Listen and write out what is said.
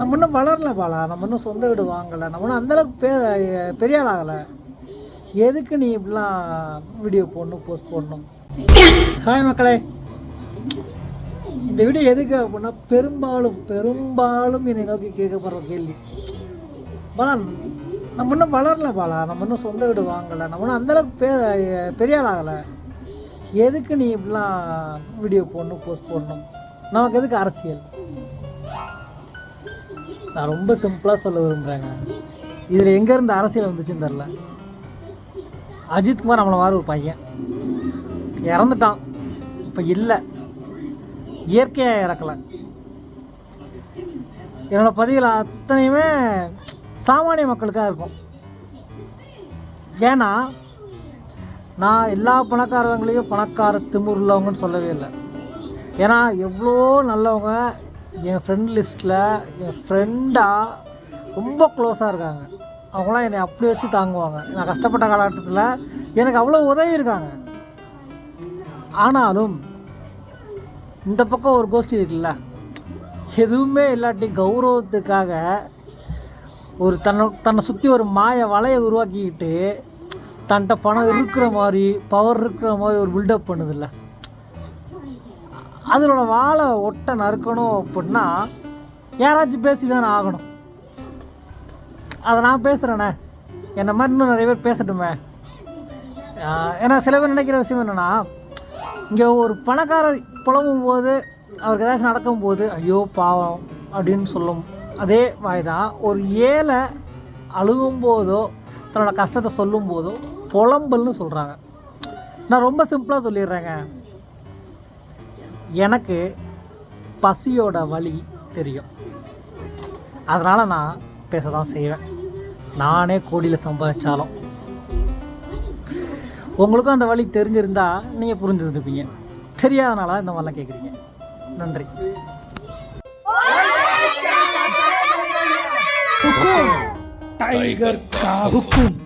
நம்ம இன்னும் வளரல பாலா, நம்ம இன்னும் சொந்த வீடு வாங்கலை, நம்ம இன்னும் அந்தளவுக்கு பெரிய ஆள் ஆகலை. எதுக்கு நீ இப்படிலாம் வீடியோ போடணும், போஸ்ட் போடணும்? ஹாய் மக்களே, இந்த வீடியோ எதுக்கு அப்படின்னா பெரும்பாலும் என்னை நோக்கி கேட்கப்படுற கேள்வி, பாலா நம்ம இன்னும் வளரல பாலா, நம்ம இன்னும் சொந்த வீடு வாங்கலை, நம்ம இன்னும் அந்தளவுக்கு பெரிய ஆள் ஆகலை. எதுக்கு நீ இப்படிலாம் வீடியோ போடணும், போஸ்ட் போடணும்? நமக்கு எதுக்கு அரசியல்? நான் ரொம்ப சிம்பிளாக சொல்ல விரும்புகிறேங்க. இதில் எங்கேருந்து அரசியல் வந்துச்சுன்னு தெரில. அஜித்குமார் நம்மளை மாதிரி ஒரு பையன் இறந்துட்டான், இப்போ இல்லை, இயற்கையாக இறக்கலை. என்னோடய பதிவில் அத்தனையுமே சாமானிய மக்களுக்காக இருக்கும். ஏன்னா நான் எல்லா பணக்காரங்களையும் பணக்கார திமிர் உள்ளவங்கன்னு சொல்லவே இல்லை. ஏன்னா எவ்வளோ நல்லவங்க என் ஃப்ரெண்ட் லிஸ்ட்டில் என் ஃப்ரெண்டாக ரொம்ப க்ளோஸாக இருக்காங்க. அவங்களாம் என்னை அப்படி வச்சு தாங்குவாங்க. நான் கஷ்டப்பட்ட காலகட்டத்தில் எனக்கு அவ்வளோ உதவி இருக்காங்க. ஆனாலும் இந்த பக்கம் ஒரு கோஷ்டி இருக்குல்ல, எதுவுமே இல்லாட்டி கௌரவத்துக்காக ஒரு தன்னை சுற்றி ஒரு மாய வலையை உருவாக்கிக்கிட்டு தன்கிட்ட பணம் இருக்கிற மாதிரி, பவர் இருக்கிற மாதிரி ஒரு பில்டப் பண்ணுதில்ல, அதனோட வாழை ஒட்ட நறுக்கணும் அப்படின்னா யாராச்சும் பேசி தானே ஆகணும். அதை நான் பேசுகிறேனே, என்னை மாதிரி இன்னும் நிறைய பேர் பேசட்டுமே. ஏன்னா சில பேர் நினைக்கிற விஷயம் என்னென்னா, இங்கே ஒரு பணக்காரர் புலம்பும் போது, அவருக்கு ஏதாச்சும் நடக்கும்போது ஐயோ பாவம் அப்படின்னு சொல்லும் அதே வாய் தான் ஒரு ஏழை அழுகும்போதோ தன்னோட கஷ்டத்தை சொல்லும்போதோ புலம்பல்னு சொல்கிறாங்க. நான் ரொம்ப சிம்பிளாக சொல்லிடுறேங்க, எனக்கு பசியோட வலி தெரியும், அதனால் நான் பேச தான் செய்வேன். நானே கோடியில் சம்பாதிச்சாலும் உங்களுக்கும் அந்த வழி தெரிஞ்சிருந்தால் நீங்கள் புரிஞ்சுருப்பீங்க. தெரியாதனால இந்த மாதிரிலாம் கேட்குறீங்க. நன்றி. टाइगर का हुक्म।